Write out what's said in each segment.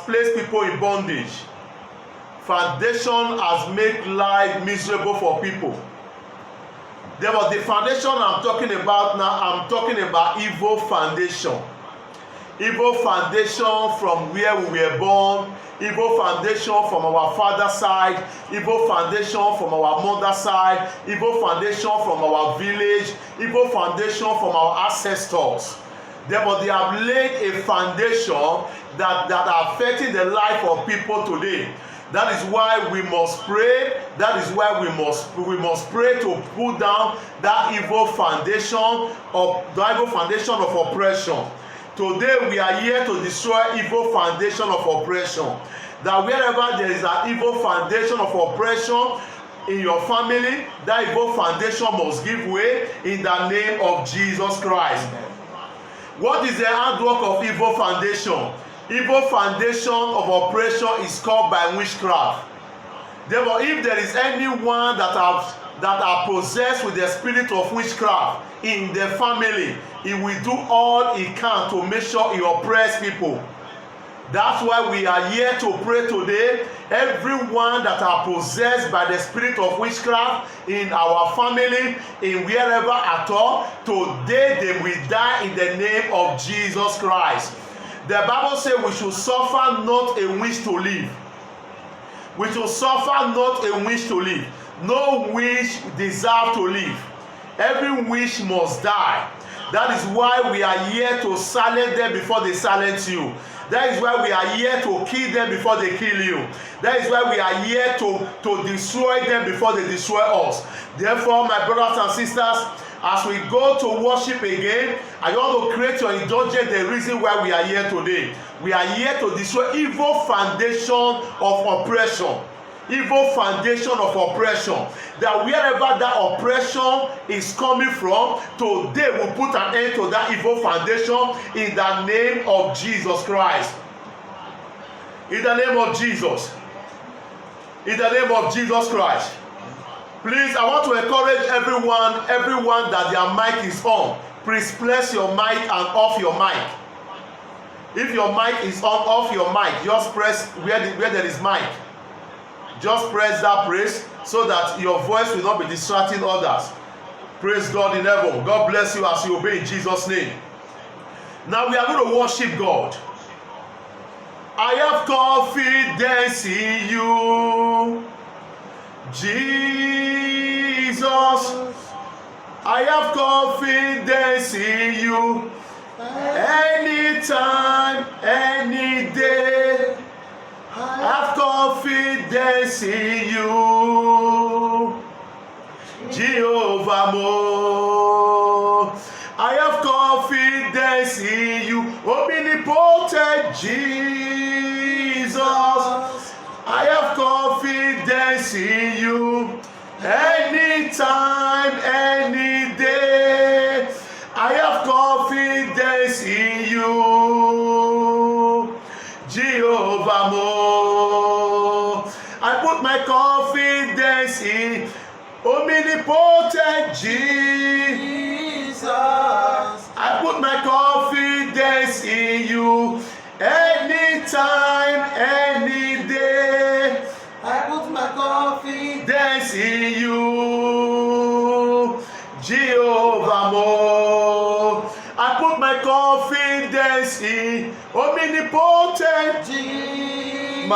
placed people in bondage. Foundation has made life miserable for people. Therefore, the foundation I'm talking about now, I'm talking about evil foundation. Evil foundation from where we were born, evil foundation from our father's side, evil foundation from our mother's side, evil foundation from our village, evil foundation from our ancestors. Therefore, they have laid a foundation that are affecting the life of people today. That is why we must pray. That is why we must pray to pull down that evil foundation of oppression. Today we are here to destroy evil foundation of oppression. That wherever there is an evil foundation of oppression in your family, that evil foundation must give way in the name of Jesus Christ. What is the handwork of evil foundation? Evil foundation of oppression is called by witchcraft. Therefore, if there is anyone that are possessed with the spirit of witchcraft in the family, he will do all he can to make sure he oppress people. That's why we are here to pray today. Everyone that are possessed by the spirit of witchcraft in our family, in wherever at all, today they will die in the name of Jesus Christ. The Bible says we should suffer not a wish to live. We should suffer not a wish to live. No wish deserves to live. Every wish must die. That is why we are here to silence them before they silence you. That is why we are here to kill them before they kill you. That is why we are here to destroy them before they destroy us. Therefore, my brothers and sisters, as we go to worship again, I want to create your indulgence the reason why we are here today. We are here to destroy evil foundation of oppression. Evil foundation of oppression. That wherever that oppression is coming from, today we'll put an end to that evil foundation in the name of Jesus Christ. In the name of Jesus. In the name of Jesus Christ. Please, I want to encourage everyone that their mic is on. Please press your mic and off your mic. If your mic is on, off your mic. Just press where there is mic. Just press that praise so that your voice will not be distracting others. Praise God in heaven. God bless you as you obey in Jesus' name. Now we are going to worship God. I have confidence in you, Jesus. I have confidence in you. Anytime, any day, I have confidence in you, Jehovah Mo. I have confidence in you, omnipotent Jesus. I have confidence in you, anytime, any day. I have confidence in you, Jehovah Mo. I put my confidence in omnipotent Jesus. I put my confidence in you, anytime, any day. I put my confidence in you, Jehovah Mo. I put my confidence in omnipotent Jesus.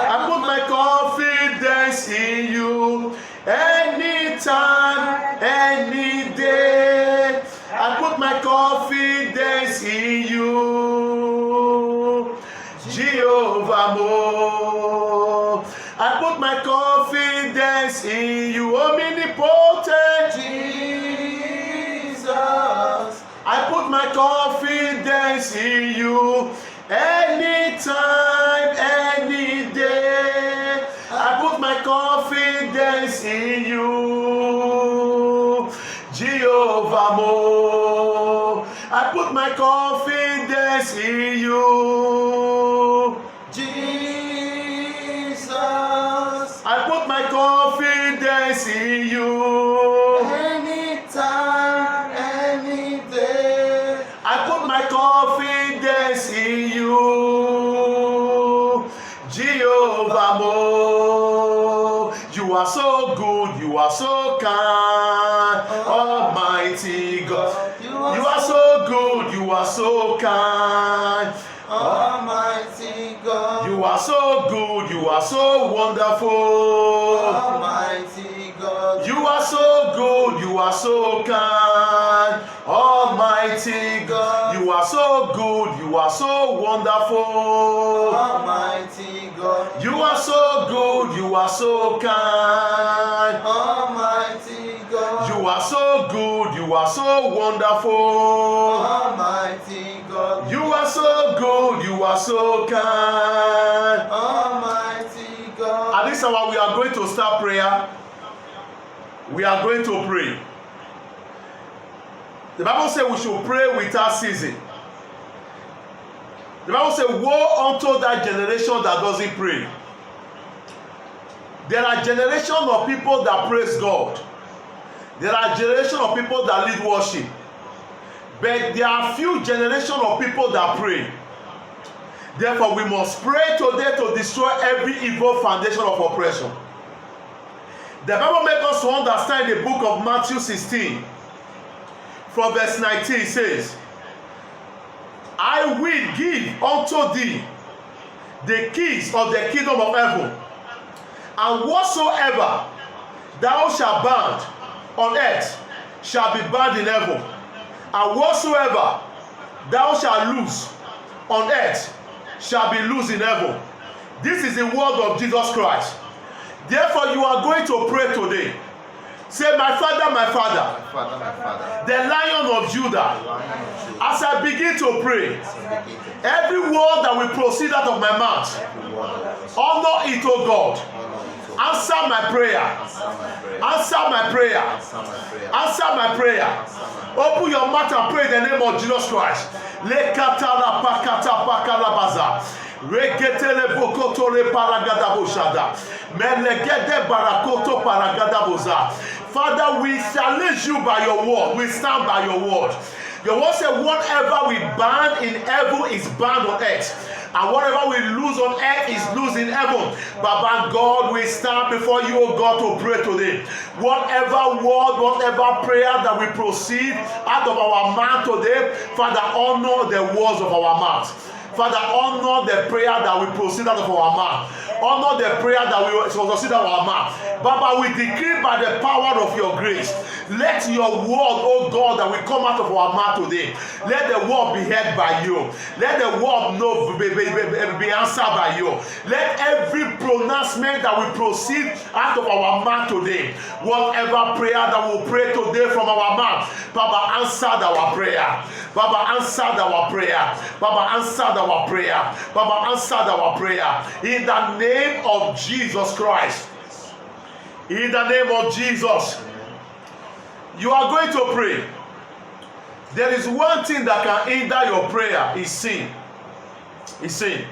I put my confidence in you, anytime, any day. I put my confidence in you, Jehovah Mo. I put my confidence in you, omnipotent Jesus. I put my confidence in you, anytime, any day. I put my confidence in you, Jehovah Mo. I put my confidence in you, Jesus. I put my confidence in you, anytime, any day. I put my confidence in you, evermore. You are so good, you are so kind, Almighty God. You are so good, you are so kind, Almighty God. You are so good, you are so wonderful, Almighty God. You are so good, you are so kind, Almighty God. You are so good, you are so wonderful, Almighty God. You are so good, you are so kind, Almighty God. You are so good, you are so wonderful, Almighty God. You are so good, you are so kind. Almighty God. At this hour, we are going to start prayer. We are going to pray. The Bible says we should pray without ceasing. The Bible says, woe unto that generation that doesn't pray. There are generations of people that praise God. There are generations of people that lead worship. But there are few generations of people that pray. Therefore, we must pray today to destroy every evil foundation of oppression. The Bible makes us to understand the book of Matthew 16. From verse 19 it says, I will give unto thee the keys of the kingdom of heaven, and whatsoever thou shalt bind on earth shall be bound in heaven, and whatsoever thou shalt loose on earth shall be loosed in heaven. This is the word of Jesus Christ. Therefore, you are going to pray today. Say, my Father, my Father, My Father, my Father. the Lion of Judah, Lion of Judah. as I begin to pray, every word that will proceed out of my mouth, honor it, O God. Answer my prayer. Answer my prayer. Answer my prayer. Open your mouth and pray in the name of Jesus Christ. Lekatala pakata pakalabaza. Regetele bokotole paragadaboshada. Melegede barakoto paragadaboza. Father, we challenge you by your word. We stand by your word. Your word says, whatever we bind in heaven is bound on earth, and whatever we lose on earth is loose in heaven. Baba God, we stand before you, O God, to pray today. Whatever word, whatever prayer that we proceed out of our mouth today, Father, honor the words of our mouth. Father, honor the prayer that we proceed out of our mouth. Honor the prayer that we proceed out of our mouth. Baba, we decree by the power of your grace, let your word, oh God, that will come out of our mouth today, let the word be heard by you. Let the word be answered by you. Let every pronouncement that will proceed out of our mouth today, whatever prayer that we will pray today from our mouth, Baba, answered our prayer. Baba, answered our prayer. Baba, answered our prayer. Baba, answered our prayer. In the name of Jesus Christ. In the name of Jesus. You are going to pray. There is one thing that can hinder your prayer, is sin. Is sin.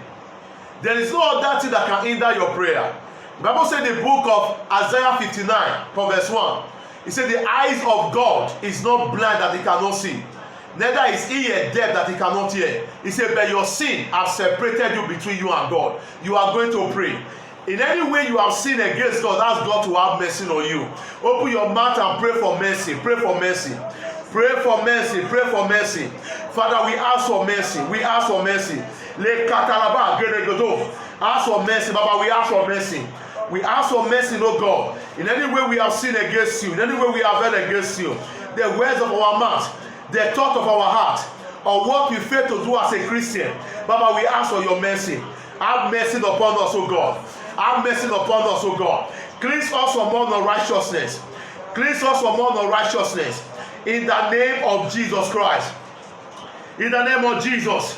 There is no other thing that can hinder your prayer. The Bible said in the book of Isaiah 59, from verse 1, it said, the eyes of God is not blind that he cannot see, neither is ear deaf that he cannot hear. He said, but your sin has separated you between you and God. You are going to pray. In any way you have sinned against God, ask God to have mercy on you. Open your mouth and pray for mercy. Pray for mercy. Pray for mercy. Pray for mercy. Father, we ask for mercy. We ask for mercy. Ask for mercy, Baba. We ask for mercy. We ask for mercy, no God. In any way we have sinned against you, in any way we have held against you, the words of our mouth, the thought of our heart, or what we fail to do as a Christian, Baba, we ask for your mercy. Have mercy upon us, O God. Have mercy upon us, O God. Cleanse us from all unrighteousness. Cleanse us from all unrighteousness. In the name of Jesus Christ. In the name of Jesus.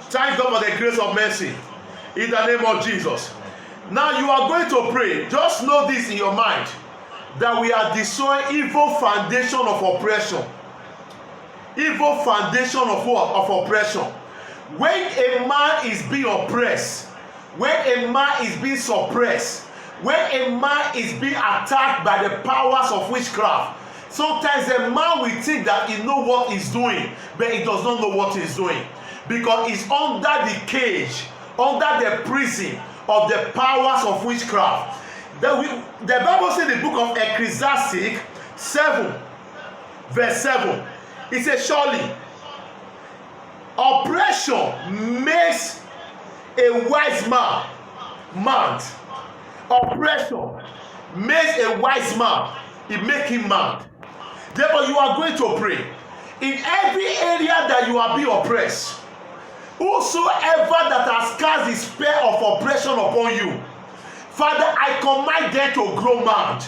Thank God for the grace of mercy. In the name of Jesus. Now you are going to pray. Just know this in your mind, that we are destroying evil foundation of oppression. Evil foundation of what? Of oppression. When a man is being oppressed, when a man is being suppressed, when a man is being attacked by the powers of witchcraft, sometimes a man will think that he knows what he's doing, but he does not know what he's doing, because he's under the cage, under the prison of the powers of witchcraft. The Bible says in the book of Ecclesiastes 7 verse 7, it says, surely oppression makes a wise man mad. Oppression makes a wise man, it makes him mad. Therefore, you are going to pray. In every area that you are being oppressed, whosoever that has cast the spell of oppression upon you, Father, I command them to grow mad.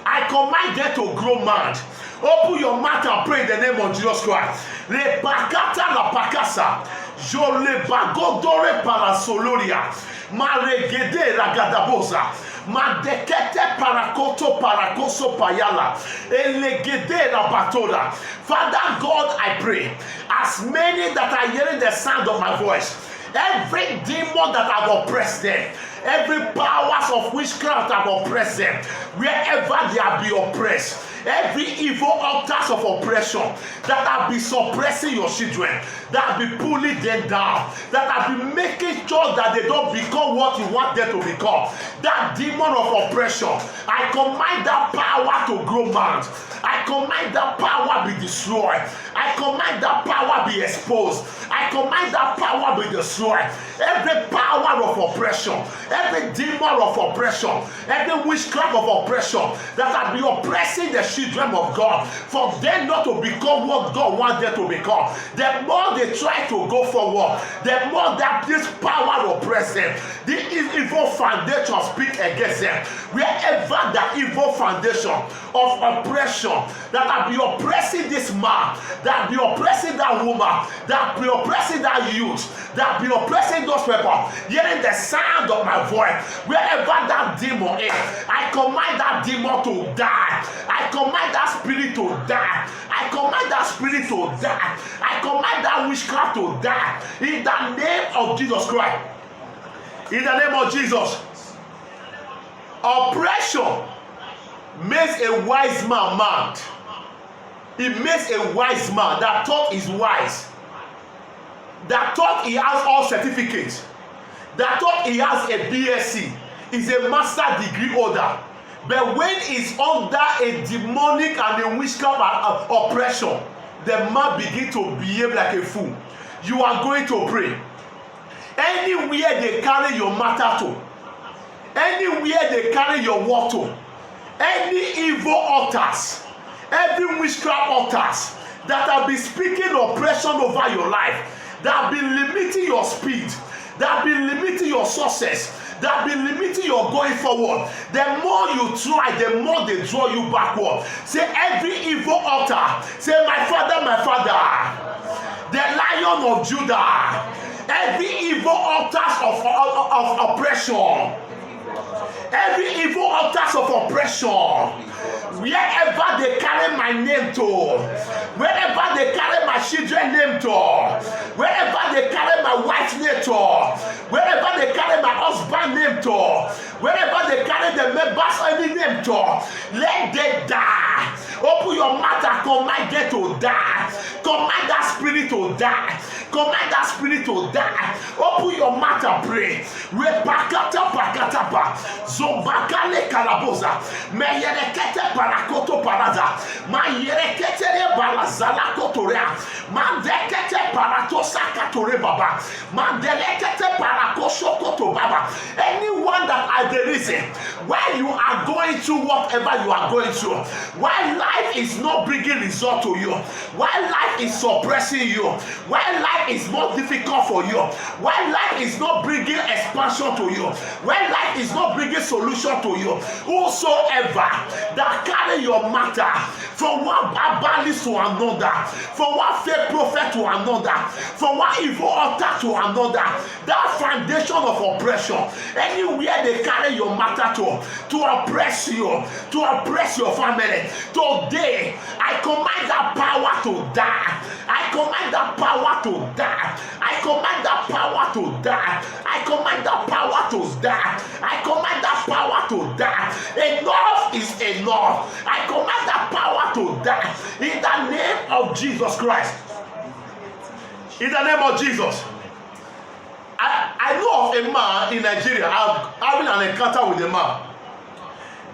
I command them to grow mad. Open your mouth and pray in the name of Jesus Christ. Le pakata la pakasa, jo le bagodore parasoloria, maregede ragadabosa, madekete parakoto parakoso payala, elegede rabatoda. Father God, I pray, as many that are hearing the sound of my voice, every demon that have oppressed them, every powers of witchcraft have oppressed them, wherever they have been oppressed, every evil altars of oppression that have been suppressing your children, that have been pulling them down, that have been making sure that they don't become what you want them to become, that demon of oppression, I command that power to grow mad. I command that power be destroyed. I command that power be exposed. I command that power be destroyed. Every power of oppression, every demon of oppression, every witchcraft of oppression that have been oppressing the children of God, for them not to become what God wants them to become, the more they try to go forward, the more that this power oppresses them, the evil foundation speak against them. Wherever the evil foundation of oppression that have been oppressing this man, that have been oppressing that woman, that have been oppressing that youth, that have been oppressing those people, hearing the sound of my voice, wherever that demon is, I command that demon to die. I command that spirit to die. I command that spirit to die. I command that witchcraft to die. In the name of Jesus Christ. In the name of Jesus. Oppression makes a wise man mad. It makes a wise man that thought is wise, that thought he has all certificates, that thought he has a BSc, is a master degree holder. But when he's under a demonic and a witchcraft oppression, the man begin to behave like a fool. You are going to pray. Anywhere they carry your matter to, anywhere they carry your word to, any evil altars, every witchcraft altars that have been speaking oppression over your life, that have been limiting your speed, that have been limiting your success, that have been limiting your going forward, the more you try, the more they draw you backward. Say every evil altar, say my father, the Lion of Judah, every evil altars of oppression, every evil altars of oppression, wherever they carry my name to, wherever they carry my children's name to, wherever they carry my wife's name to, wherever they carry my husband's name to, wherever they carry the members of the name to, let them die. Open your mouth and command them to die. Command that spirit to die. Command that spirit to die. Open your mouth and pray. Repakata pakatapa. Zombakale kalaboza. Meyerekete parakoto paraza. Mayerekete balazala kotorea. Mandekete paratosa katore baba. Mandelekete parakosho koto baba. Anyone that has the reason why you are going through whatever you are going through, why life is not bringing result to you, why life is suppressing you, why life is more difficult for you, why life is not bringing expansion to you, why life is not bringing solution to you, whosoever that carry your matter from one barbarist to another, from one fake prophet to another, from one evil altar to another, that foundation of oppression, anywhere they carry your matter to oppress you, to oppress your family, today I command that power to die. I command that power to die. I command that power to die. I command that power to die. I command that power to die. Enough is enough. I command that power to die in the name of Jesus Christ. In the name of Jesus. I know of of a man in Nigeria. I'm having an encounter with a man.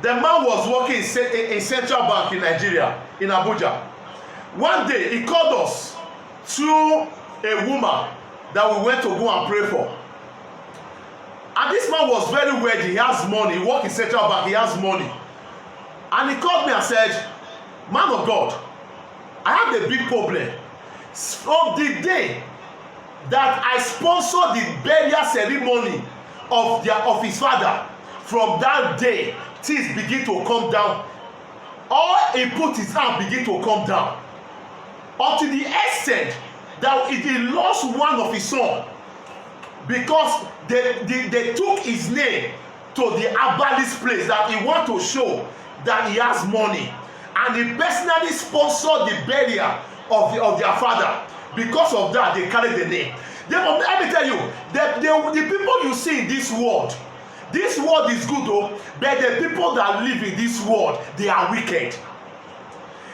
The man was working in Central Bank in Nigeria, in Abuja. One day, he called us to a woman that we went to go and pray for. And this man was very wealthy. He has money. He works in Central Bank. He has money. And he called me and said, man of God, I have a big problem. From the day that I sponsored the burial ceremony of his father, from that day, things begin to come down. All he put his hand begin to come down. Until the extent that he lost one of his sons because they took his name to the herbalist place that he want to show that he has money. And he personally sponsored the burial of their father. Because of that, they carry the name. Let me tell you, the people you see in this world is good though, but the people that live in this world, they are wicked.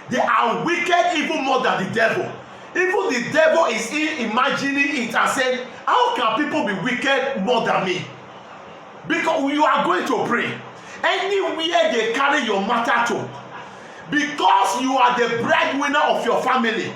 They are wicked even more than the devil. Even the devil is imagining it and saying, how can people be wicked more than me? Because you are going to pray. Anywhere they carry your matter to, because you are the breadwinner of your family,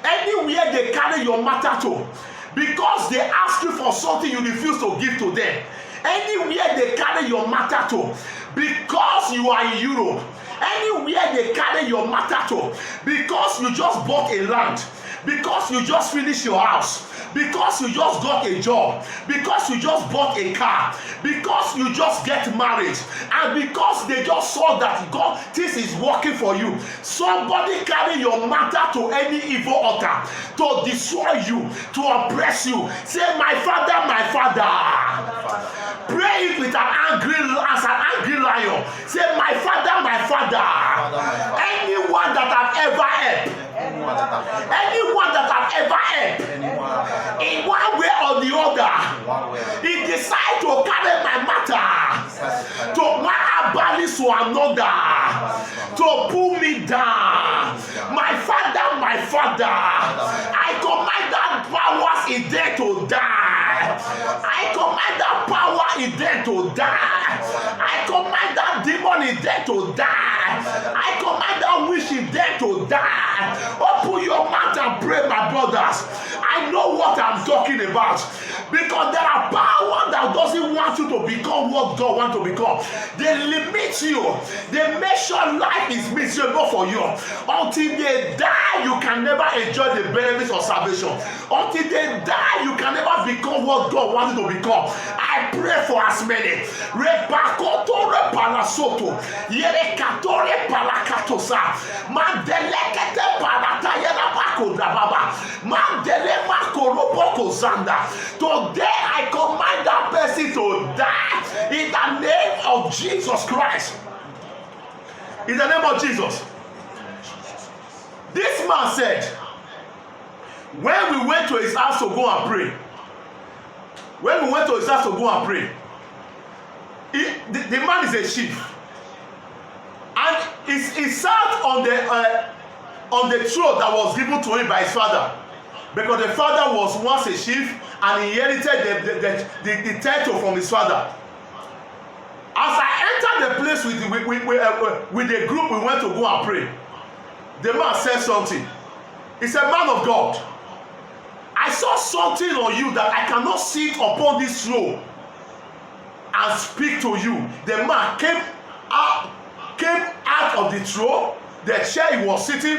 anywhere they carry your matter to, because they ask you for something you refuse to give to them, anywhere they carry your matter to, because you are in Europe, anywhere they carry your matter to, because you just bought a land, because you just finished your house, because you just got a job, because you just bought a car, because you just get married, and because they just saw that God, this is working for you. Somebody carry your matter to any evil altar to destroy you, to oppress you. Say, my father, my father. Pray it with an angry lion. Say, my father, my father. Anyone that I've ever helped, anyone that I've ever helped, in one way or the other, he decides to carry my matter to one herbalist to another, to pull me down. My father, I command that powers in there to die. I command that power in there to die. I command that demon in there to die. I command that witch in there to die. Open your mouth and pray, my brothers. I know what I'm talking about, because there are power that doesn't want you to become what God wants to become. They limit you. They make sure life is miserable for you. Until they die, you can never enjoy the benefits of salvation. Until they die, you can never become what God wants you to become. I pray for as many. Repakotore palasoto, yerekatore palakatosa, mandelekete palatayana bakodababa, mandelema koroboko zanda. Today I command that person to die in the name of Jesus Christ. In the name of Jesus. This man said, when we went to his house to go and pray, the man is a chief, and he sat on the throne that was given to him by his father, because the father was once a chief and he inherited the title from his father. As I entered the place with the group we went to go and pray, the man said something. He said, man of God, I saw something on you that I cannot sit upon this throne and speak to you. The man came out of the throne, the chair he was sitting,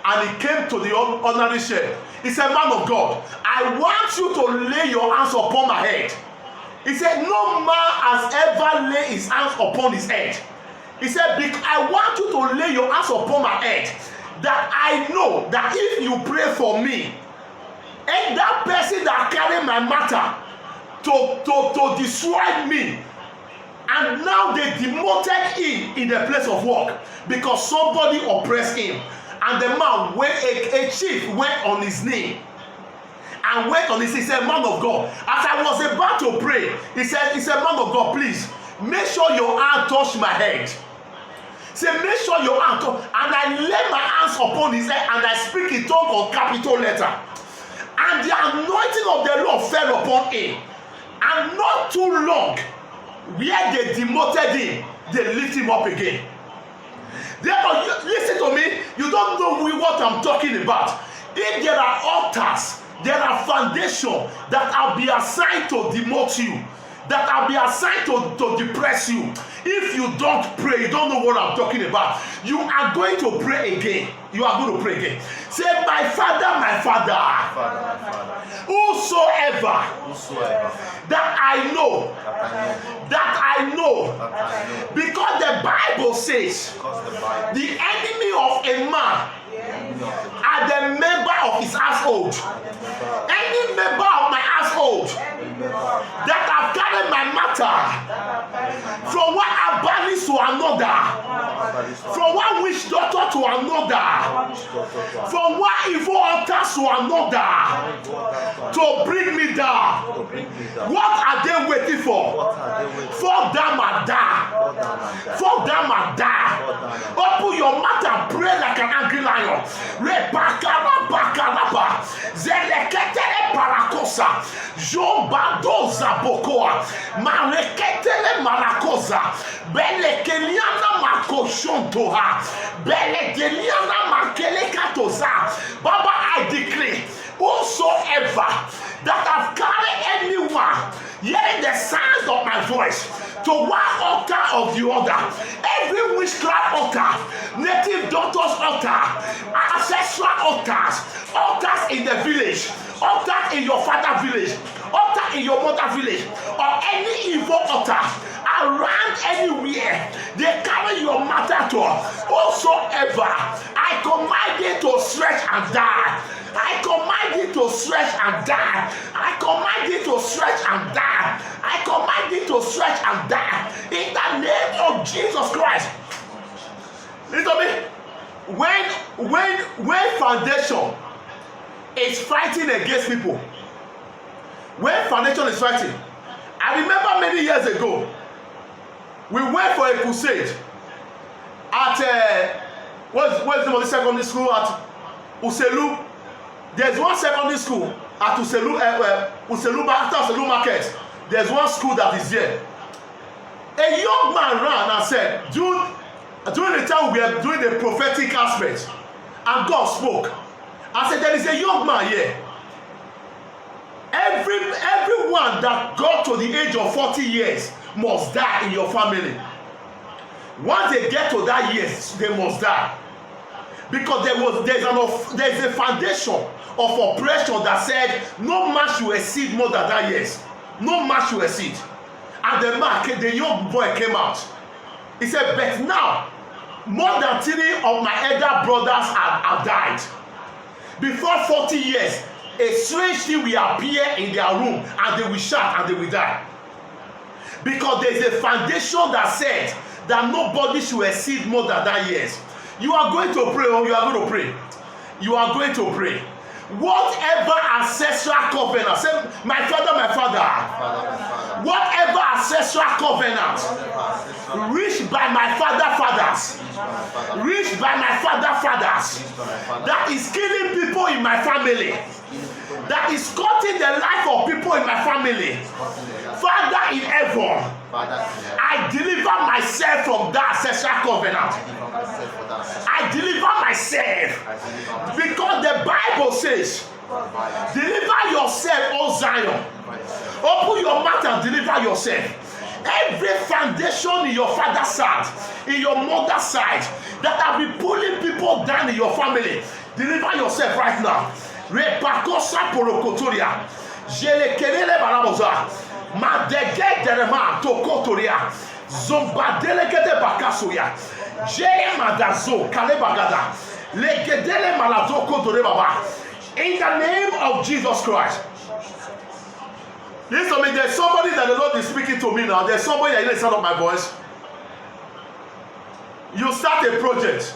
and he came to the ordinary chair. He said, man of God, I want you to lay your hands upon my head. He said, no man has ever laid his hands upon his head. He said, I want you to lay your hands upon my head, that I know that if you pray for me, and that person that carry my matter to destroy me, and now they demoted him in the place of work because somebody oppressed him, and the man a chief went on his knee and went on his, he said, man of God, as I was about to pray, he said, man of God, please make sure your hand touch my head. Say, make sure your hand touch, and I lay my hands upon his head and I speak in tongue on capital letter, and the anointing of the Lord fell upon him. And not too long, where they demoted him, they lift him up again. Therefore, listen to me, you don't know what I'm talking about. If there are altars, there are foundations that will be assigned to demote you, that will be assigned to depress you. If you don't pray, you don't know what I'm talking about. You are going to pray again. You are going to pray again. Say, my Father, whosoever that I know, because the Bible says the enemy of a man are the member of his household. Any member of my household that have carried my matter from one abalis to another, from one witch doctor to another, from one evil altar to another, to bring me down. What are they waiting for? For them and die. For them and die. Open your mouth and pray like an angry lion. Repakaraba, zeleketele parakosa, jombadoza bokoa, mareketele marakosa, belekeliana makoshontoha, belekeliana makelekatoza. Baba, I decree, whosoever that have carried anyone hearing the sound of my voice to one altar of the other, every witchcraft altar, native doctors altar, ancestral altars, altars in the village, altars in your father village, altar in your mother village, or any evil altar around anywhere they carry your matter to, whosoever, I command you to stretch and die. I command you to stretch and die. I command you to stretch and die. I command you to stretch and die. In the name of Jesus Christ. Listen to me. When foundation is fighting against people, when foundation is fighting, I remember many years ago, we went for a crusade at what's the name of the secondary school at Uselu. There's one secondary school at Uselu, after Uselu Market. There's one school that is there. A young man ran and said, during the time we were doing the prophetic aspect, and God spoke, I said, there is a young man here. Everyone that got to the age of 40 years must die in your family. Once they get to that years, they must die. Because there's a foundation of oppression that said no man should exceed more than that years. No man should exceed. And the young boy came out. He said, but now more than 3 of my elder brothers have died. Before 40 years, a strange thing will appear in their room and they will shout and they will die. Because there is a foundation that said that nobody should exceed more than that years. You are going to pray, or you are going to pray. You are going to pray. Whatever ancestral covenant, say, my father, whatever ancestral covenant reached by my fathers, that is killing people in my family, that is cutting the life of people in my family, Father in heaven, I deliver myself from that ancestral covenant. I deliver myself, because the Bible says, deliver yourself, O Zion. Open your mouth and deliver yourself. Every foundation in your father's side, in your mother's side, that have been pulling people down in your family, deliver yourself right now. Repakosa porokotoria, jelekelele baraboza, madege derema tokotoria, zombadelekete bakasoya, jele madazo kalebagada, legedele maladoko torebaba. In the name of Jesus Christ. Listen to me, there's somebody that the Lord is speaking to me now. There's somebody that hears the sound of my voice. You start a project.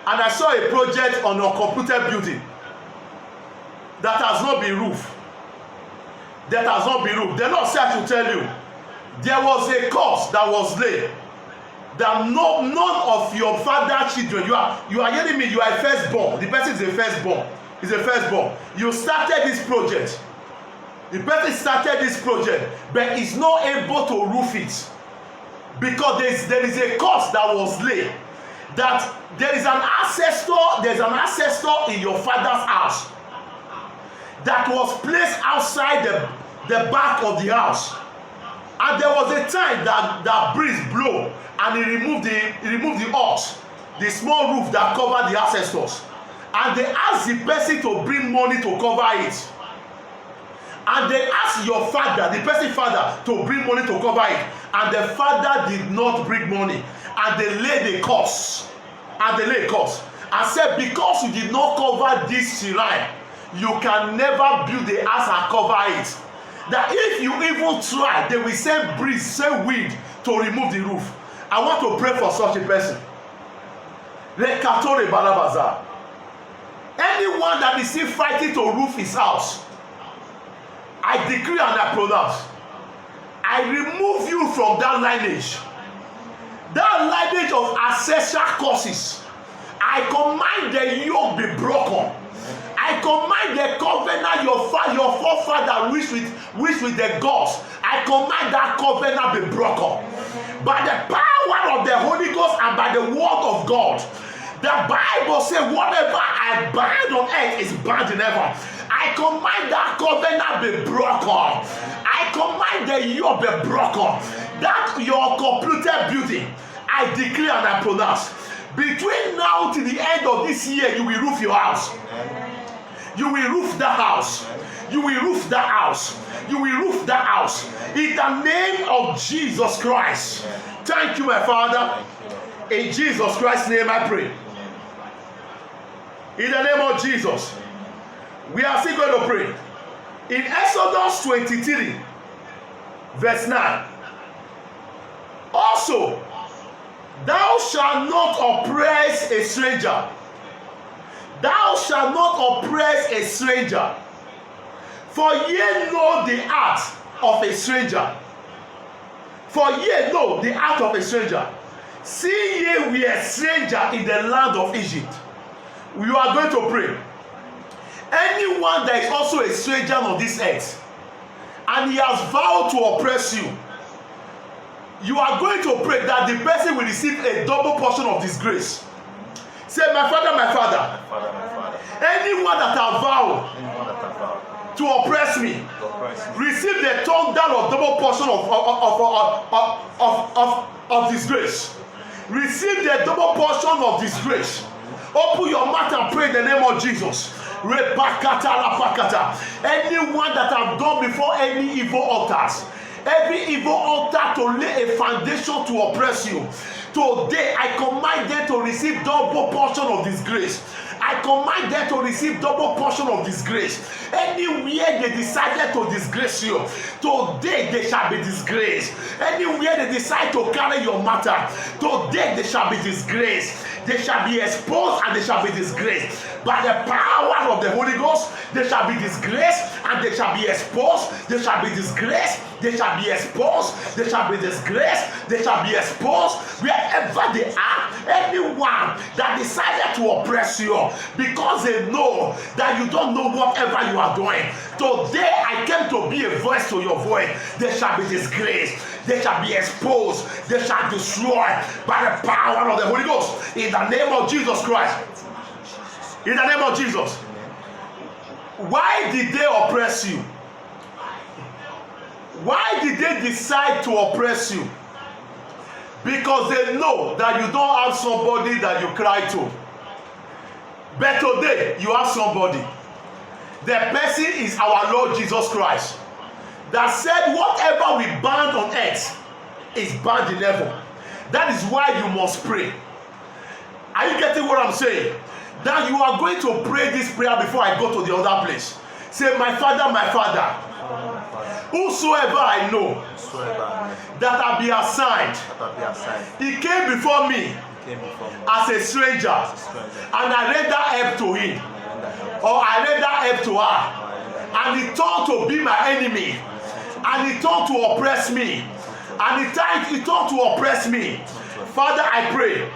And I saw a project on your computer building that has not been roofed. The Lord said I should tell you, there was a curse that was laid, that none of your father's children, you are hearing me, you are a firstborn. The person is a firstborn. You started this project. The person started this project, but is not able to roof it because there is a cost that was laid. That there's an ancestor in your father's house that was placed outside the back of the house, and there was a time that breeze blow and he removed the ox, the small roof that covered the ancestors, and they asked the person to bring money to cover it, and they asked your father, the person's father, to bring money to cover it, and the father did not bring money, and they laid a curse, and said, because you did not cover this shrine, you can never build the house and cover it. That if you even try, they will send breeze, send wind to remove the roof. I want to pray for such a person. Anyone that is still fighting to roof his house, I decree and I pronounce, I remove you from that lineage of ancestral curses. I command the yoke be broken. I command the covenant your forefather wish with the gods. I command that covenant be broken. By the power of the Holy Ghost and by the word of God. The Bible says, whatever I bind on earth is bound in heaven. I command that covenant be broken. I command the yoke be broken. That your completed building, I declare and I pronounce, between now to the end of this year, you will roof your house. You will roof the house. You will roof the house. You will roof the house. In the name of Jesus Christ. Thank you, my Father. In Jesus Christ's name I pray. In the name of Jesus. We are still going to pray. In Exodus 23, verse 9. Also, thou shalt not oppress a stranger. Thou shalt not oppress a stranger, for ye know the heart of a stranger. For ye know the heart of a stranger. See ye we a stranger in the land of Egypt. You are going to pray. Anyone that is also a stranger on this earth, and he has vowed to oppress you, you are going to pray that the person will receive a double portion of disgrace. Say, my father, my father. Anyone that have vowed to oppress me, receive the tongue down of double portion of disgrace. Receive the double portion of disgrace. Open your mouth and pray in the name of Jesus. Anyone that have gone before any evil altars, every evil altar to lay a foundation to oppress you, today I command them to receive double portion of disgrace. I command them to receive double portion of disgrace. Anywhere they decided to disgrace you, today they shall be disgraced. Anywhere they decide to carry your matter, today they shall be disgraced. They shall be exposed and they shall be disgraced. By the power of the Holy Ghost, they shall be disgraced and they shall be exposed. They shall be disgraced. They shall be exposed. They shall be disgraced. They shall be exposed. Wherever they are, anyone that decided to oppress you because they know that you don't know whatever you are doing, today I came to be a voice to your voice. They shall be disgraced. They shall be exposed. They shall destroy by the power of the Holy Ghost. In the name of Jesus Christ. In the name of Jesus. Why did they oppress you? Why did they decide to oppress you? Because they know that you don't have somebody that you cry to. But today, you have somebody. The person is our Lord Jesus Christ. That said, whatever we bind on earth is bound in heaven. That is why you must pray. Are you getting what I'm saying? That you are going to pray this prayer before I go to the other place. Say, my Father, whosoever I know that I be assigned, he came before me as a stranger, and I render help to him, or I render help to her, and he turned to be my enemy, and he turned to oppress me, and he turned to oppress me. Father, I pray,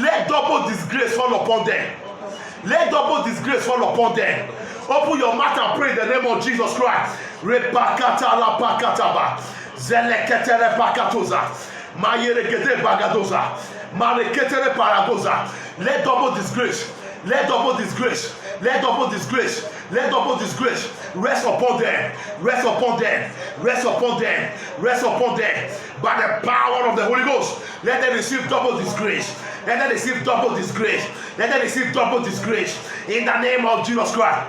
let double disgrace fall upon them. Let double disgrace fall upon them. Open your mouth and pray in the name of Jesus Christ. Repakata la pakataba. Zeleketere pakatoza. Mayerekete bagadoza. Mareketere paragoza. Let double disgrace. Let double disgrace. Let double disgrace. Let double disgrace rest upon them. Rest upon them. Rest upon them. Rest upon them. By the power of the Holy Ghost. Let them receive double disgrace. Let them receive double disgrace. Let them receive double disgrace. In the name of Jesus Christ.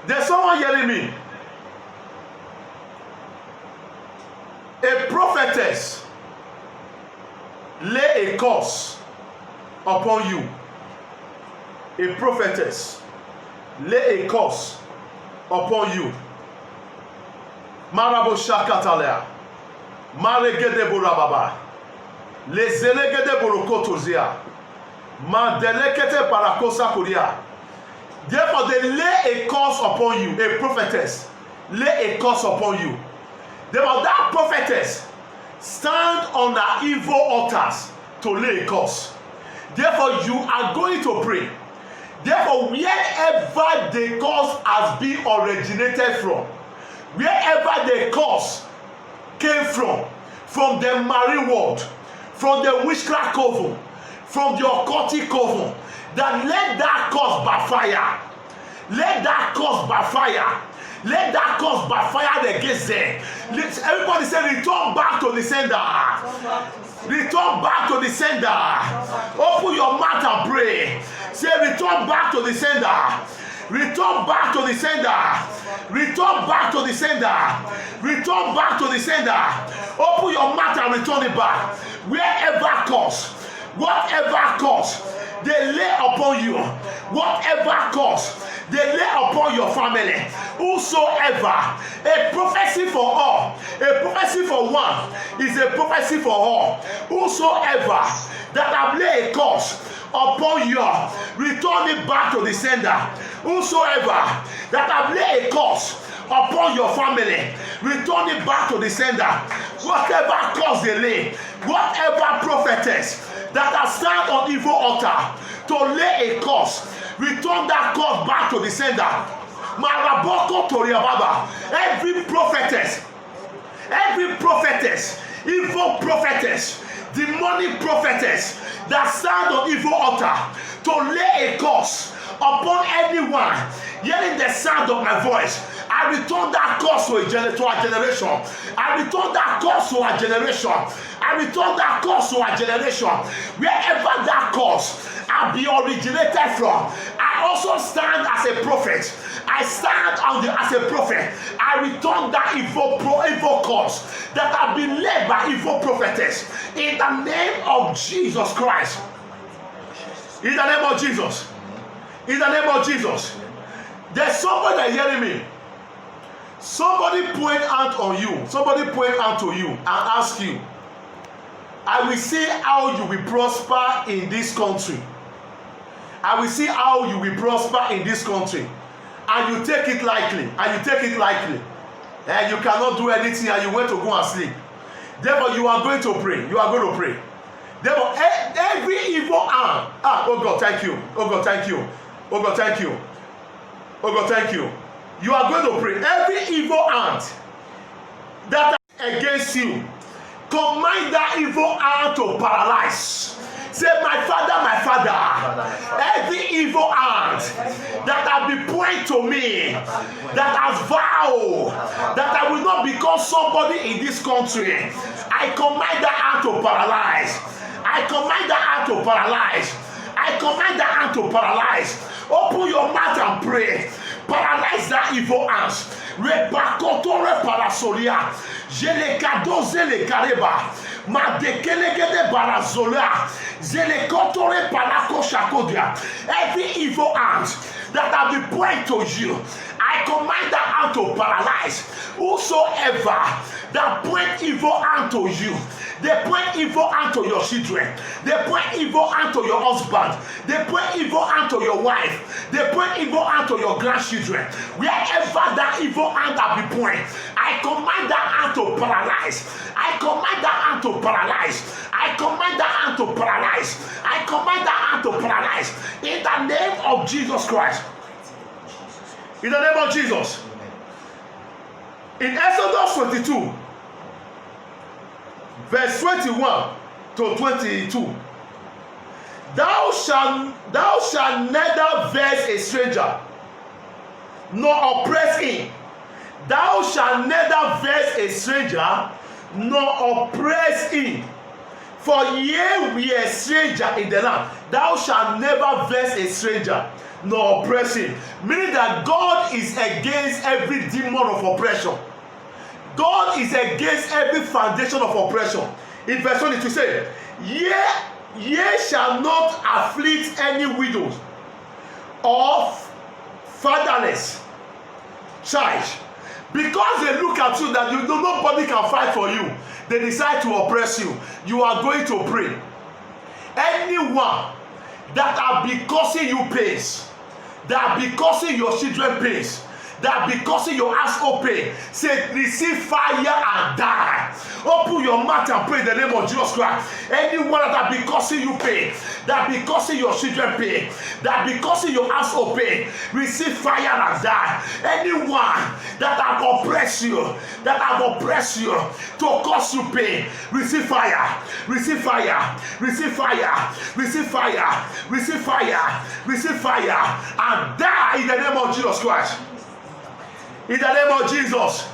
There's someone hearing me. A prophetess lay a curse upon you. A prophetess lay a curse upon you. Marabo shakatalea. Maregede burababa. Lezelegede burokotozia. Mandelekete parakosa kuria. Therefore they lay a curse upon you. A prophetess lay a curse upon you. Therefore that prophetess stand on the evil altars to lay a curse. Therefore you are going to pray. Therefore wherever the curse has been originated from, wherever the curse came from the marine world, from the witchcraft coven, from the occultic coven, that let that curse backfire. Let that curse backfire. Let that curse backfire against them. Everybody say, return back to the sender. Return back to the sender. Open your mouth and pray. Say, return back to the sender. Return back to the sender. Return back to the sender. Return back to the sender. Open your mouth and return it back. Wherever curse, whatever curse they lay upon you, whatever curse they lay upon your family, whosoever, a prophecy for all, a prophecy for one is a prophecy for all. Whosoever that have laid a curse upon you, return it back to the sender. Whosoever that have laid a curse upon your family, return it back to the sender. Whatever curse they lay, whatever prophetess that has stand on evil altar to lay a curse, return that curse back to the sender. Maraboko Toriababa. Every prophetess, evil prophetess, demonic prophetess that stand on evil altar to lay a curse upon anyone hearing the sound of my voice, I return that curse to our generation. I return that curse to our generation. I return that curse to our generation. Wherever that curse I be originated from, I also stand as a prophet. I stand as a prophet. I return that evil curse that have been led by evil prophetess in the name of Jesus Christ. In the name of Jesus. In the name of Jesus. There's somebody hearing me. Somebody point out on you. Somebody point out to you and ask you, I will see how you will prosper in this country. I will see how you will prosper in this country. And you take it lightly. And you take it lightly. And you cannot do anything and you went to go and sleep. Therefore, you are going to pray. You are going to pray. Therefore, every evil arm. Oh God, thank you. Oh God, thank you. Oh God, thank you. Oh God, thank you. You are going to pray. Every evil hand that is against you, command that evil hand to paralyze. Say, my father, every evil hand that has been pointed to me, that has vowed that I will not become somebody in this country, I command that hand to paralyze. I command that hand to paralyze. I command that hand to paralyze. Open your mouth and pray. Paralyze that evil hands. Repakotore parasolia. Jelekadoze le kareba. Madekelegede barazola. Zelekotore palako shakodia. Every evil hand that have been pointed to you, I command that hand to paralyze. Whosoever that point evil hand to you, they point evil hand to your children, they point evil hand to your husband, they point evil hand to your wife, they point evil hand to your grandchildren. Wherever that evil hand have been pointed, I command that hand to paralyze. I command that hand to paralyze. I command that hand to paralyze. I command that hand to paralyze in the name of Jesus Christ. In the name of Jesus. In Exodus 22, verse 21 to 22, thou shalt neither vex a stranger, nor oppress him. Thou shalt neither vex a stranger, nor oppress him. For ye be a stranger in the land. Thou shalt never vex a stranger, nor oppress him. Meaning that God is against every demon of oppression. God is against every foundation of oppression. In verse 22 say, ye shall not afflict any widows or fatherless child, because they look at you that nobody can fight for you. They decide to oppress you. You are going to pray. Anyone that are be causing you pains, that be causing your children pains, that be causing your household pain, say, receive fire and die. Open your mouth and pray in the name of Jesus Christ. Anyone that be causing you pain, that be causing your children pain, that be causing your household pain, receive fire and die. Anyone that have oppressed you, to cause you pain, receive fire, receive fire, receive fire, receive fire, receive fire, receive fire, and die in the name of Jesus Christ. In the name of Jesus.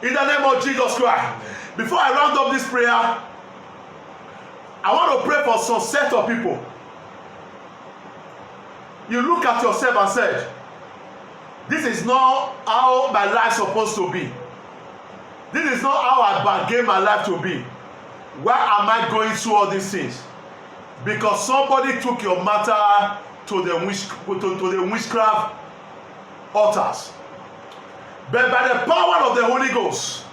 In the name of Jesus Christ. Before I round up this prayer, I want to pray for some set of people. You look at yourself and said, this is not how my life is supposed to be. This is not how I bargain my life to be. Why am I going through all these things? Because somebody took your matter to the witchcraft altars. But by the power of the Holy Ghost,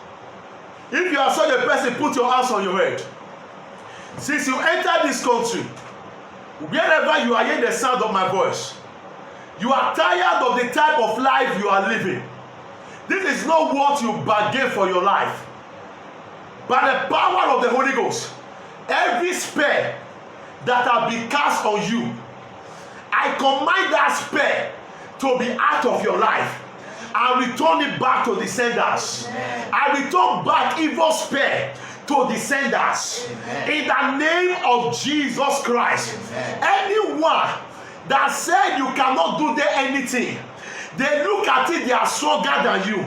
if you are such a person, put your hands on your head. Since you entered this country, wherever you are hearing the sound of my voice, you are tired of the type of life you are living. This is not what you bargain for your life. By the power of the Holy Ghost, every spell that has been cast on you, I command that spell to be out of your life. I return it back to the senders. Amen. I return back evil spell to the senders. Amen. In the name of Jesus Christ. Amen. Anyone that said you cannot do there anything, they look at it, they are stronger than you.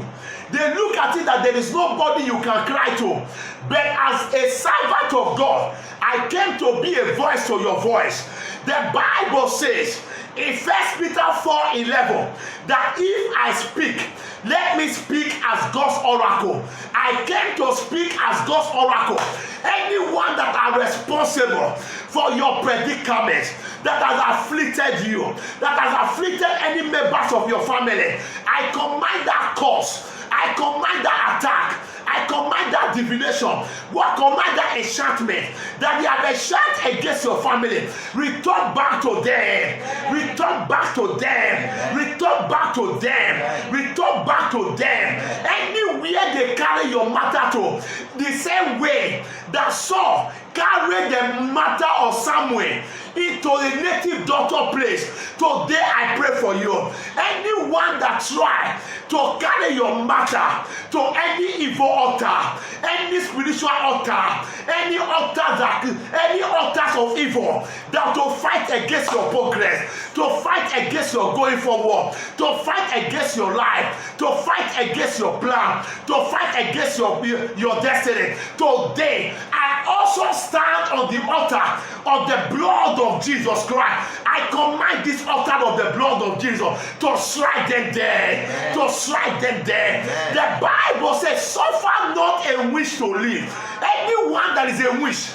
They look at it that there is nobody you can cry to. But as a servant of God, I came to be a voice to your voice. The Bible says in 1 Peter 4:11 that if I speak, let me speak as God's oracle. I came to speak as God's oracle. Anyone that are responsible for your predicament, that has afflicted you, that has afflicted any members of your family, I command that curse, I command that attack, I command that divination, what command that enchantment that they have enchanted against your family, return back to them, return back to them, return back to them, return back to them. Anywhere they carry your matter to, the same way that Saul carried the matter of Samuel into the native daughter place. Today I pray for you. Anyone that try to carry your matter to any evil altar, any spiritual altar, any altars of evil that to fight against your progress, to fight against your going forward, to fight against your life, to fight against your plan, to fight against your destiny. Today I also stand on the altar of the blood of Jesus Christ. I command this altar of the blood of Jesus to strike them dead. Amen. To strike them dead. Amen. The Bible says, suffer not a witch to live. Anyone that is a witch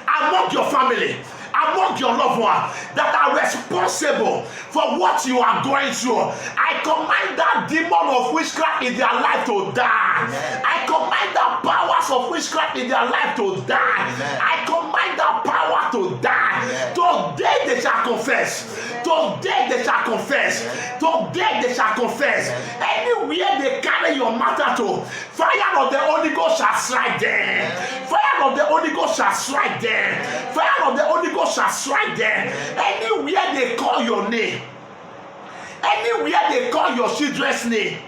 among your family, among your loved ones that are responsible for what you are going through, I command that demon of witchcraft in their life to die. Amen. I command that powers of witchcraft in their life to die. Amen. I command that power to die. Amen. Today they shall confess. Amen. Today they shall confess. Amen. Today they shall confess. Amen. Anywhere they carry your matter to, fire of the Holy Ghost shall strike them. Amen. Fire of the Holy Ghost shall strike them. Amen. Fire of the Holy Ghost shall strike them. Anywhere they call your name, Anywhere they call your children's name,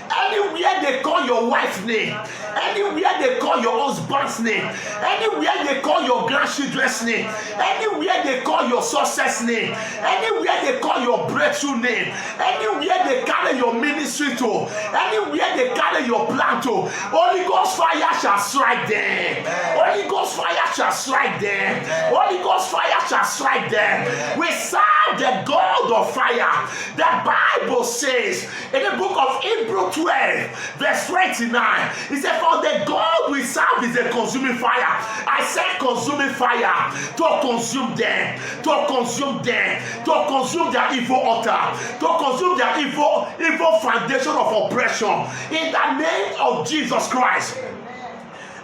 anywhere they call your wife's name, anywhere they call your husband's name, anywhere they call your grandchildren's name, anywhere they call your success name, anywhere they call your breakthrough name, anywhere they carry your ministry to, anywhere they carry your plan to, Holy Ghost fire shall strike them. Holy Ghost fire shall strike them. Holy Ghost fire shall strike them. We serve the God of fire. The Bible says in the book of Hebrews 12, verse 29, it said, for the God we serve is a consuming fire. I said consuming fire to consume them, to consume them, to consume their evil altar, to consume their evil foundation of oppression. In the name of Jesus Christ,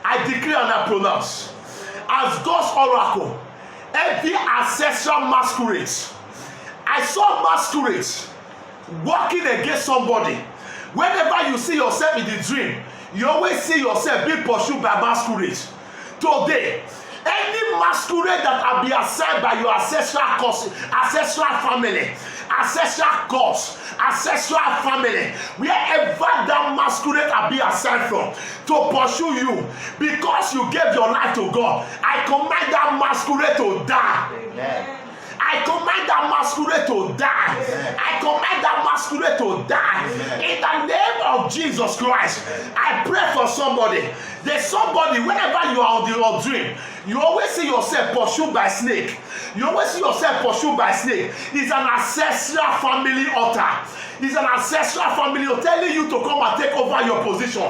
I declare and I pronounce, as God's oracle, every ancestral masquerade, I saw masquerades working against somebody. Whenever you see yourself in the dream, you always see yourself being pursued by masquerades. Today, any masquerade that have been assigned by your ancestral family, ancestral cause, ancestral family, wherever that masquerade have been assigned from to pursue you because you gave your life to God, I command that masquerade to die. Amen. I command that masquerade to die. Amen. I command that masquerade to die. Amen. In the name of Jesus Christ, I pray for somebody. There's somebody, whenever you are on your dream, you always see yourself pursued by snake. You always see yourself pursued by snake. It's an ancestral family altar. It's an ancestral family telling you to come and take over your position.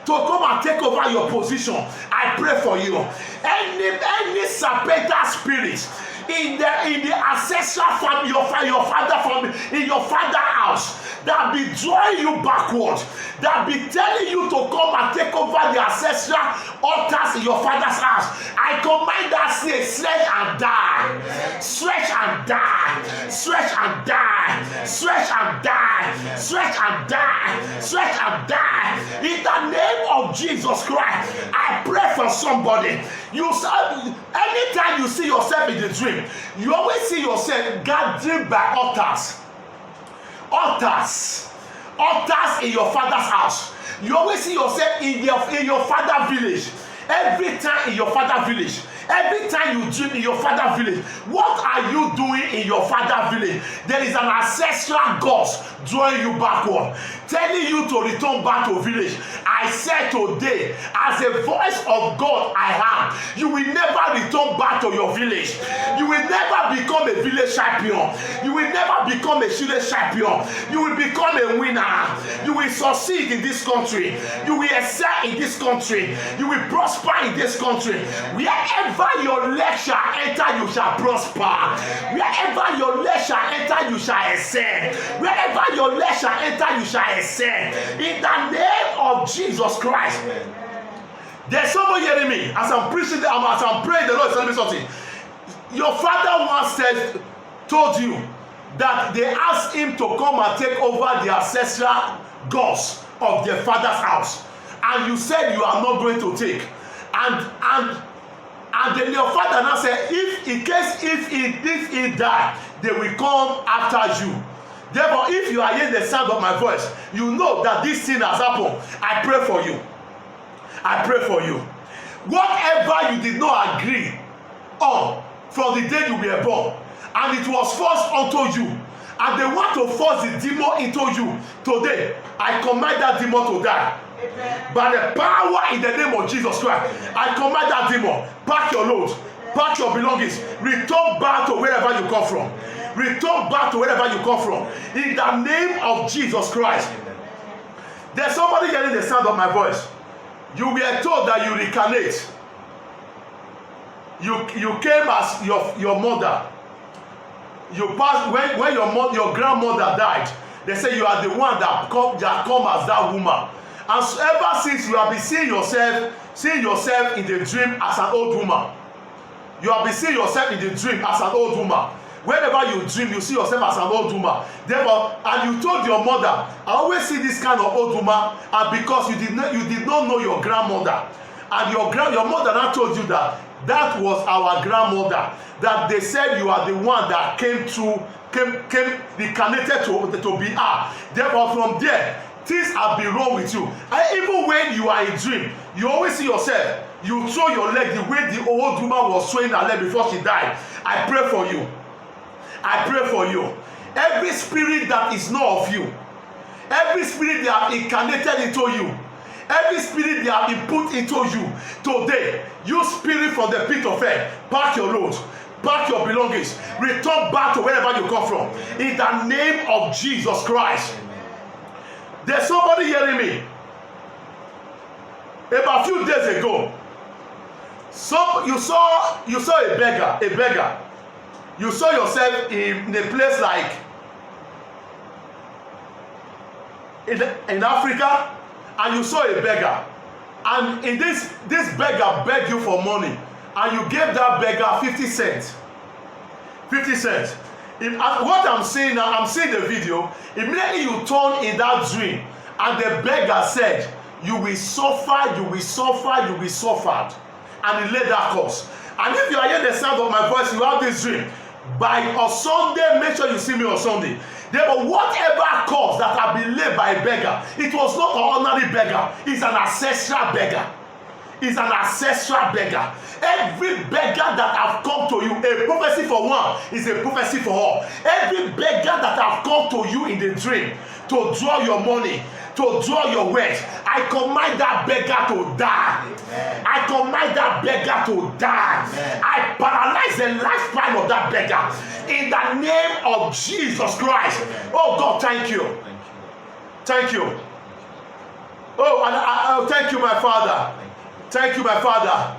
To come and take over your position. I pray for you. Any serpentine spirit in the ancestral family, your father family, in your father house, that be drawing you backward, that be telling you to come and take over the ancestral altars in your father's house. I command that snake, stretch and die, stretch and die, stretch and die, stretch and die, stretch and die, stretch and die. In the name of Jesus Christ, I pray for somebody. Anytime you see yourself in the dream, you always see yourself gathered by altars. Altars in your father's house. You always see yourself in your father's village. Every time in your father's village. Every time you dream in your father's village, what are you doing in your father's village? There is an ancestral ghost drawing you backward, telling you to return back to village. I said today, as a voice of God I am, you will never return back to your village. You will never become a village champion. You will never become a village champion. You will become a winner. You will succeed in this country. You will excel in this country. You will prosper in this country. Wherever your leg shall enter, you shall prosper. Wherever your leg shall enter, you shall excel. Wherever your leg shall enter, you shall excel. In the name of Jesus Christ. There's somebody hearing me as I'm preaching, as I'm praying. The Lord is telling me something. Your father once told you that they asked him to come and take over the ancestral gods of their father's house, and you said you are not going to take. And then your father now said, if he die, they will come after you. Therefore, if you are hearing the sound of my voice, you know that this thing has happened. I pray for you. I pray for you. Whatever you did not agree on from the day you were born, and it was forced onto you, and they want to force the demon into you, today, I command that demon to die. By the power in the name of Jesus Christ, I command that demon, pack your load, pack your belongings, return back to wherever you come from. Return back to wherever you come from. In the name of Jesus Christ. There's somebody hearing the sound of my voice. You were told that you reincarnate. You came as your mother. You passed when your grandmother died. They say you are the one that come as that woman. And so ever since you have been seeing yourself in the dream as an old woman. You have been seeing yourself in the dream as an old woman. Whenever you dream, you see yourself as an old woman. Therefore, and you told your mother, I always see this kind of old woman, and because you did not know your grandmother, and your mother now told you that That was our grandmother. That they said you are the one that came incarnated to be her. Therefore, from there, things have been wrong with you. And even when you are in dream, you always see yourself. You throw your leg the way the old woman was throwing her leg before she died. I pray for you. I pray for you. Every spirit that is not of you, every spirit they have incarnated into you, every spirit they have been put into you today, you spirit from the pit of hell, pack your load, pack your belongings, return back to wherever you come from. In the name of Jesus Christ. There's somebody hearing me. About a few days ago, you saw a beggar. You saw yourself in a place like in Africa, and you saw a beggar, and in this beggar begged you for money, and you gave that beggar 50 cents. 50 cents. What I'm saying now, I'm seeing the video. Immediately you turn in that dream, and the beggar said, "You will suffer, you will suffer, you will suffer," and he laid that course. And if you are hearing the sound of my voice, you have this dream. By on Sunday, make sure you see me on Sunday. Therefore, whatever cause that have been laid by a beggar, it was not an ordinary beggar. It's an ancestral beggar. It's an ancestral beggar. Every beggar that have come to you, a prophecy for one is a prophecy for all. Every beggar that have come to you in the dream to draw your money, to draw your wealth, I command that beggar to die. Amen. I command that beggar to die. Amen. I paralyze the lifespan of that beggar in the name of Jesus Christ. Amen. Oh God, thank you. Thank you. Oh, and thank you, my Father. Thank you, my Father.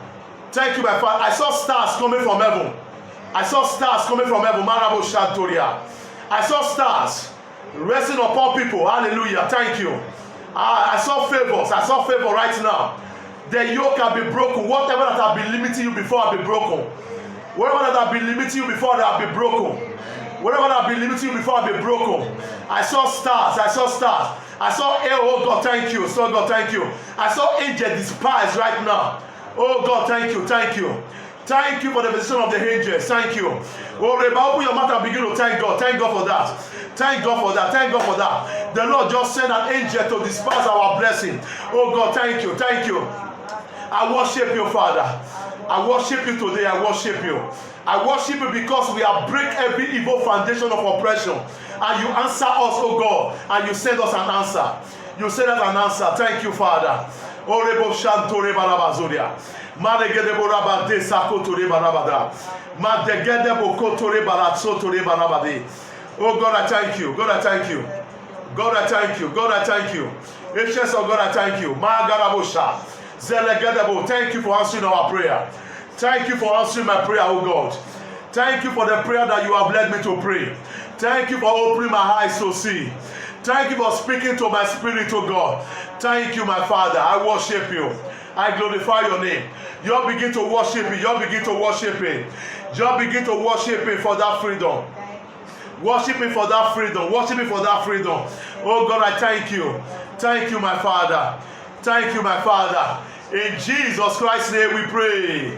Thank you, my Father. I saw stars coming from heaven. I saw stars coming from heaven. Marabo Shantoria. I saw stars resting upon people. Hallelujah. Thank you. I saw favors. I saw favor right now. The yoke can be broken. Whatever that have been limiting you before have been broken. Whatever that have been limiting you before that have been broken. Whatever that have been limiting you before have been broken. I saw stars. I saw stars. I saw, oh God, thank you. So God, thank you. I saw angels despised right now. Oh God, thank you. Thank you. Thank you for the visitation of the angels. Thank you. Oh, Reba, open your mouth and begin to thank God. Thank God for that. Thank God for that. Thank God for that. The Lord just sent an angel to disperse our blessing. Oh God, thank you. Thank you. I worship you, Father. I worship you today. I worship you. I worship you because we have break every evil foundation of oppression. And you answer us, oh God. And you send us an answer. You send us an answer. Thank you, Father. Oh, Rebo Shanto Reba Rabazuria. Madegedebo Rabade Sakoto Reba Rabada. Madegedebo Koto Reba Ratsoto Reba Rabade. Oh God, I thank you. God, I thank you. God, I thank you. God, I thank you. Ancients of God, I thank you. Magarabosha. Zelegedebo. Thank you for answering our prayer. Thank you for answering my prayer, oh God. Thank you for the prayer that you have led me to pray. Thank you for opening my eyes to see. Thank you for speaking to my spirit, oh God. Thank you, my Father. I worship you. I glorify your name. You begin to worship him. You begin to worship him. You begin to worship him for that freedom. Worship him for that freedom. Worship him for that freedom. Oh God, I thank you. Thank you, my Father. Thank you, my Father. In Jesus Christ's name we pray.